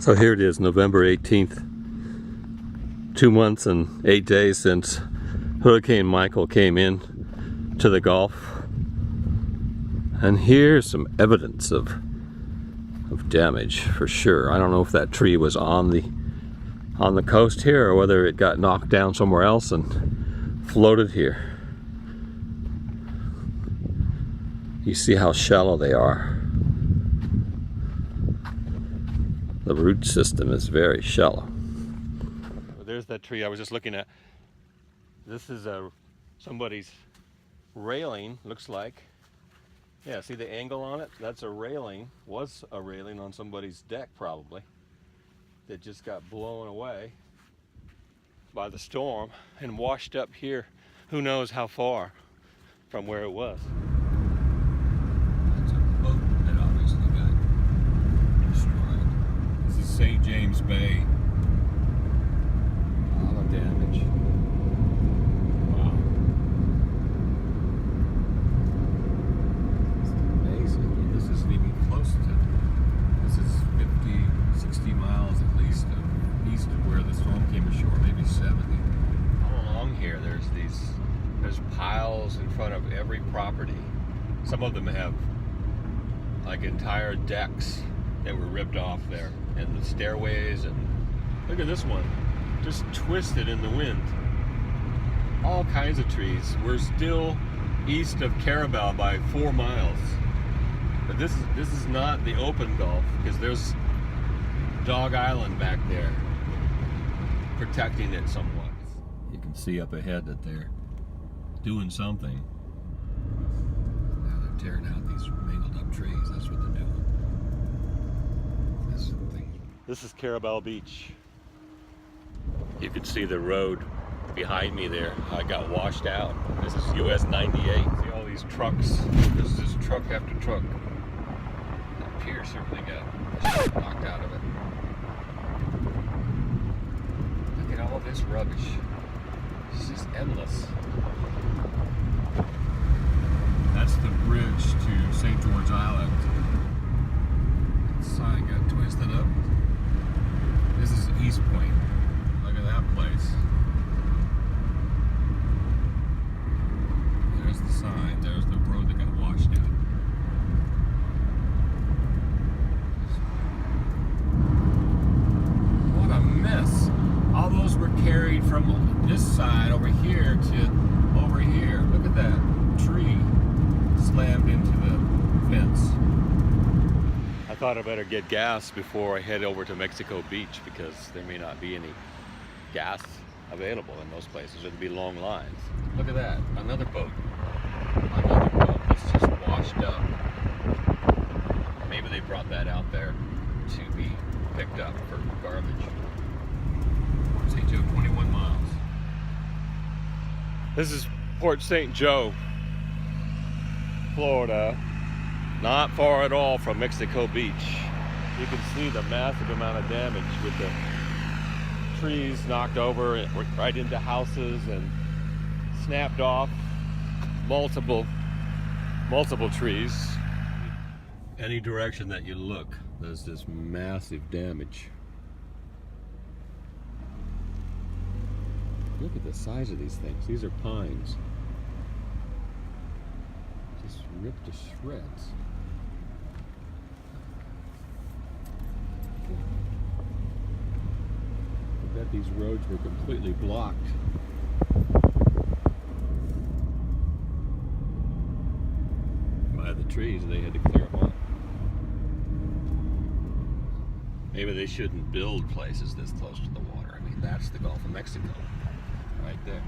So here it is, November 18th. 2 months and 8 days since Hurricane Michael came in to the Gulf. And here's some evidence of damage for sure. I don't know if that tree was on the coast here or whether it got knocked down somewhere else and floated here. You see how shallow they are. The root system is very shallow. There's that tree I was just looking at. This is somebody's railing, looks like. Yeah, see the angle on it? That's a railing, was a railing on somebody's deck probably, that just got blown away by the storm and washed up here, who knows how far from where it was. That's a boat that obviously got destroyed. This is St. James Bay. A lot of damage. Wow. It's amazing. This isn't even close to, this is 50, 60 miles at least east of where the storm came ashore, maybe 70. All along here there's piles in front of every property. Some of them have like entire decks that were ripped off there, and the stairways, and look at this one, just twisted in the wind. All kinds of trees. We're still east of Carrabelle by 4 miles. But this is not the open Gulf, because there's Dog Island back there protecting it somewhat. You can see up ahead that they're doing something. Now they're tearing out these mangled up trees. That's what they're doing. This is Carrabelle Beach. You can see the road behind me there. I got washed out. This is US 98. See all these trucks. This is just truck after truck. That pier certainly got knocked out of it. Look at all this rubbish. It's just endless. That's the bridge to St. George Island. The sign got twisted up. This is Eastpoint. Look at that place. There's the sign. There's the road that got washed out. What a mess. All those were carried from this side over here to over here. Look at that tree slammed into the fence. I thought I better get gas before I head over to Mexico Beach, because there may not be any gas available in those places. There'd be long lines. Look at that, another boat. Another boat that's just washed up. Maybe they brought that out there to be picked up for garbage. St. Joe, 21 miles. This is Port St. Joe, Florida. Not far at all from Mexico Beach. You can see the massive amount of damage with the trees knocked over right into houses and snapped off multiple trees. Any direction that you look, there's this massive damage. Look at the size of these things. These are pines. Just ripped to shreds. I bet these roads were completely blocked. By the trees, they had to clear them up. Maybe they shouldn't build places this close to the water. I mean, that's the Gulf of Mexico, right there.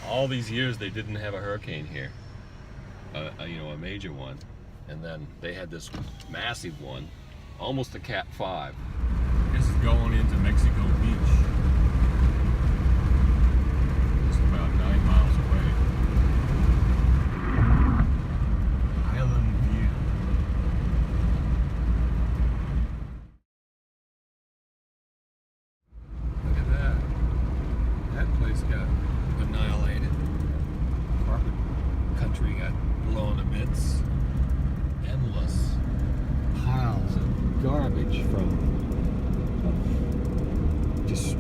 All these years they didn't have a hurricane here, you know, a major one, and then they had this massive one, almost a Cat 5. This is going into Mexico Beach. It's about 9 miles away. Island view. Look at that. That place got annihilated. Carpet country got blown to bits.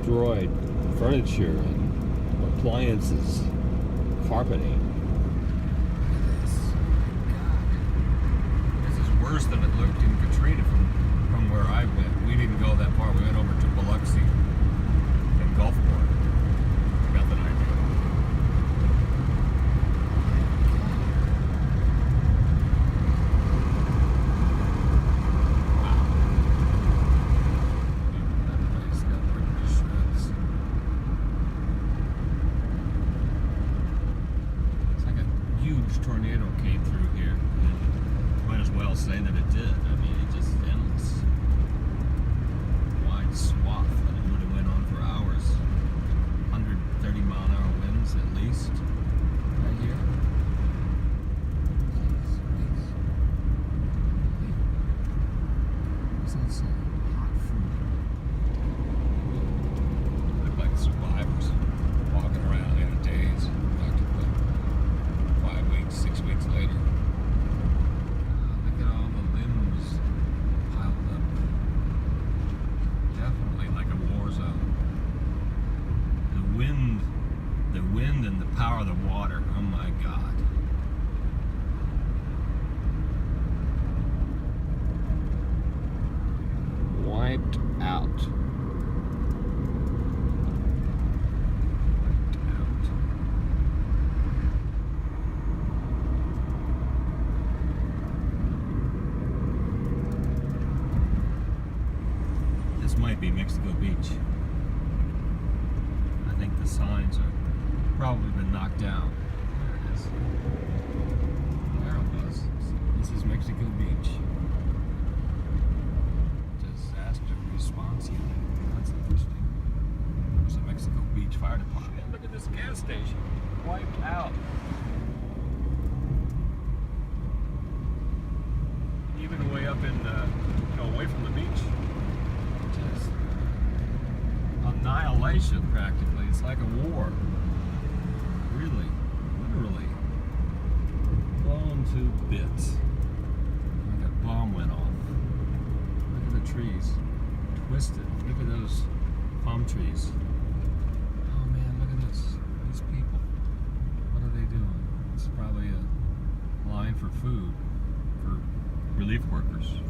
destroyed furniture and appliances, carpeting. This is worse than it looked in Katrina from where I went. We didn't go that far. We went over to Biloxi and Gulfport. Nothing I did. Tornado came through here. Might as well say that it did. I mean, it just endless, wide swath, and it would have went on for hours. 130-mile-an-hour winds at least, right here. What's that say? Hot food. Look like survivors walking around in a daze. 6 weeks later. Look at all the limbs piled up. Definitely like a war zone. The wind and the power of the water. Oh my God. Wiped out. Might be Mexico Beach. I think the signs are probably been knocked down. There it is. There it was. This is Mexico Beach. Disaster response unit. That's interesting. There's a Mexico Beach Fire Department. Look at this gas station. Wiped out. Even way up in, away from the beach. Just annihilation practically. It's like a war. Really, literally blown to bits. Like a bomb went off. Look at the trees, twisted. Look at those palm trees. Oh man, look at this. These people. What are they doing? It's probably a line for food for relief workers.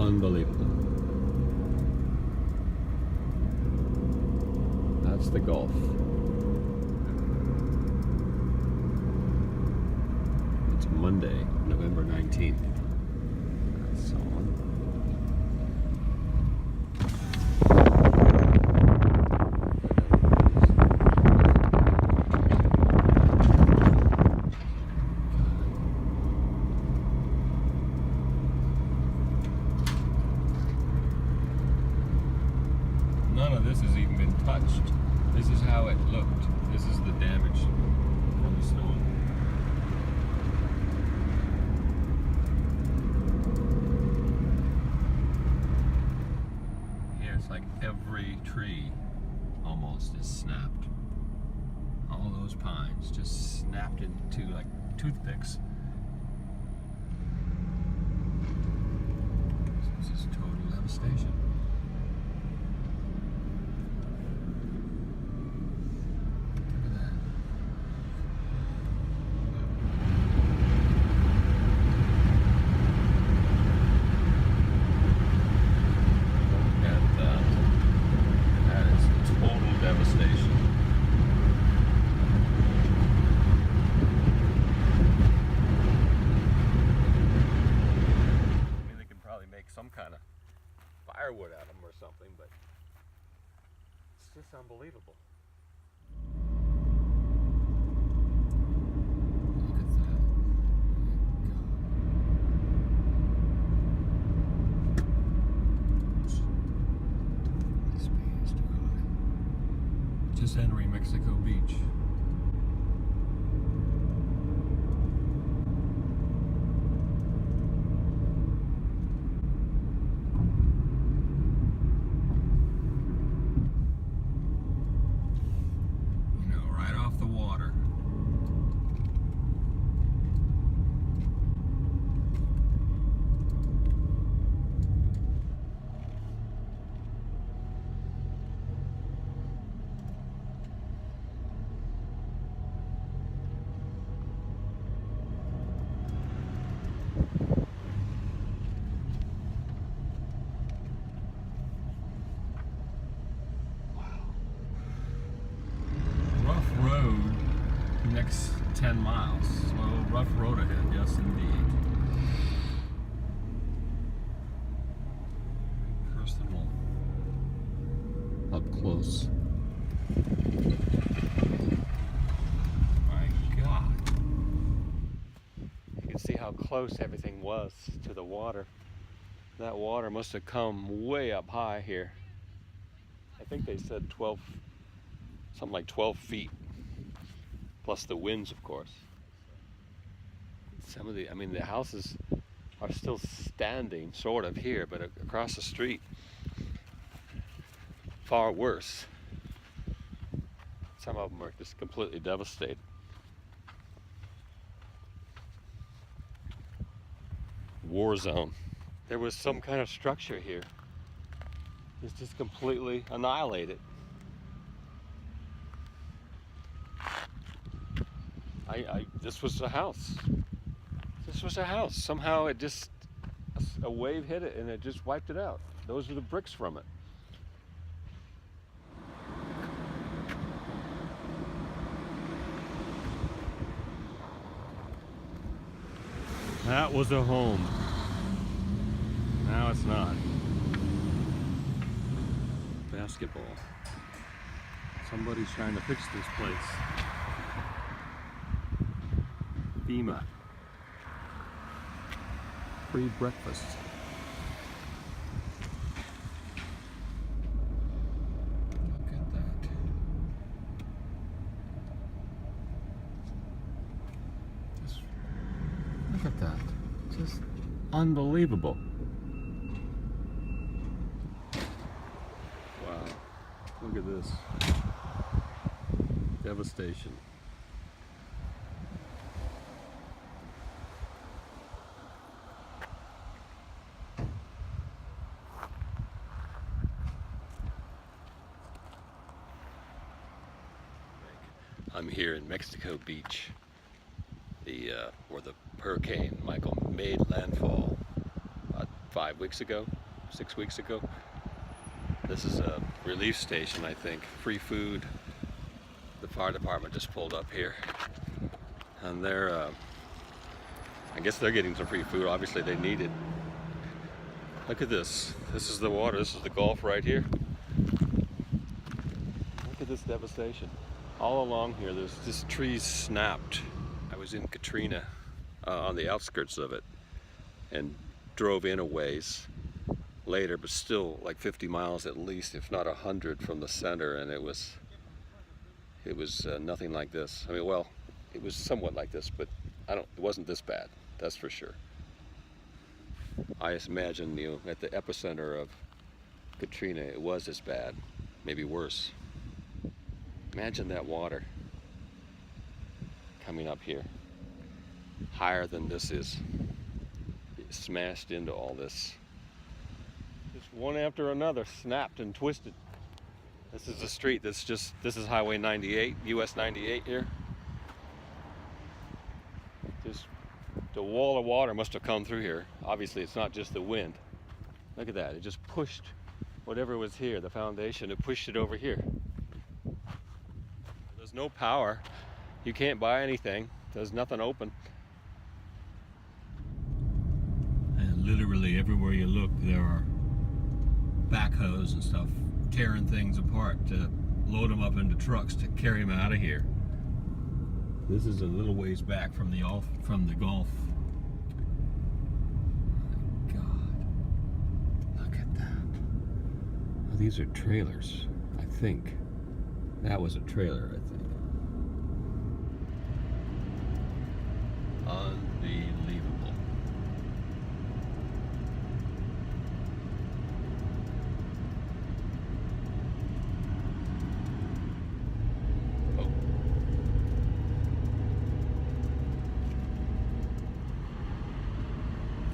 Unbelievable. That's the Gulf. It's Monday, November 19th. That's on. None of this has even been touched. This is how it looked. This is the damage from the storm. Here it's like every tree almost is snapped. All those pines just snapped into like toothpicks. This is total devastation. Some kind of firewood out of them or something, but it's just unbelievable. Look at that. Oh my God. Mexico Beach. You know, right off the water. Rough road next 10 miles. Well, rough road ahead, yes indeed. Personal. Up close. My God. You can see how close everything was to the water. That water must have come way up high here. I think they said 12, something like 12 feet. Plus the winds, of course. Some of the, I mean, the houses are still standing, sort of, here, but across the street, far worse. Some of them are just completely devastated. War zone. There was some kind of structure here. It's just completely annihilated. This was a house. This was a house. Somehow it just, a wave hit it and it just wiped it out. Those are the bricks from it. That was a home. Now it's not. Basketball. Somebody's trying to fix this place. FEMA. Free breakfast. Look at that. Just look at that. Just unbelievable. Wow. Look at this. Devastation. I'm here in Mexico Beach, where the Hurricane Michael made landfall about 5 weeks ago, 6 weeks ago. This is a relief station, I think. Free food. The fire department just pulled up here, and they're, I guess they're getting some free food. Obviously they need it. Look at this. This is the water. This is the Gulf right here. Look at this devastation. All along here, there's just trees snapped. I was in Katrina, on the outskirts of it, and drove in a ways later, but still like 50 miles at least, if not 100 from the center, and it was nothing like this. I mean, well, it was somewhat like this, but it wasn't this bad, that's for sure. I just imagine, you know, at the epicenter of Katrina, it was as bad, maybe worse. Imagine that water coming up here, higher than this is. It smashed into all this. Just one after another, snapped and twisted. This is the street that's this is Highway 98, US 98 here. Just the wall of water must have come through here. Obviously it's not just the wind. Look at that, it just pushed whatever was here, the foundation, it pushed it over here. There's no power. You can't buy anything. There's nothing open. And literally everywhere you look, there are backhoes and stuff tearing things apart to load them up into trucks to carry them out of here. This is a little ways back from the Gulf. My God, look at that. Oh, these are trailers, I think. That was a trailer, I think. Unbelievable. Oh.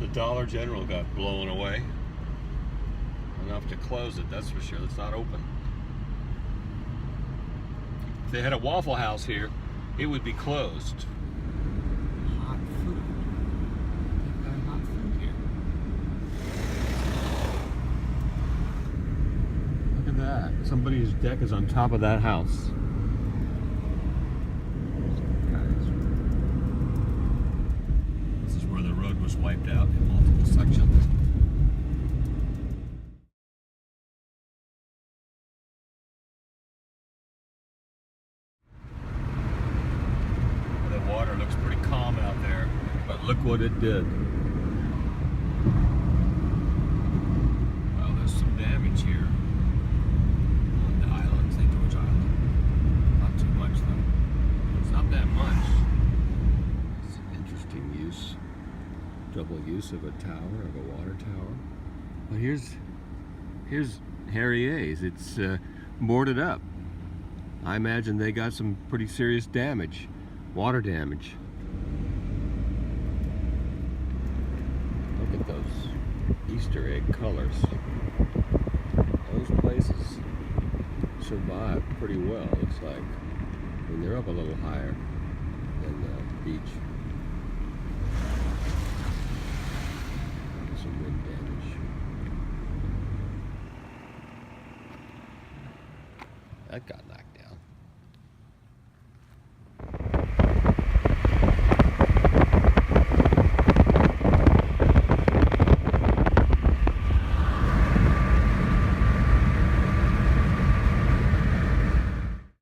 The Dollar General got blown away. Enough to close it, that's for sure. It's not open. If they had a Waffle House here, it would be closed. Hot food. They've got hot food here. Look at that. Somebody's deck is on top of that house. This is where the road was wiped out in multiple sections. Water looks pretty calm out there, but look what it did. Well, there's some damage here on the island, St. George Island. Not too much though. It's not that much. It's an interesting use, double use of a tower, of a water tower. But here's Harry A's. It's boarded up. I imagine they got some pretty serious damage. Water damage. Look at those Easter egg colors. Those places survive pretty well, looks like. I mean, they're up a little higher than the beach. Some wind damage. That got knocked down.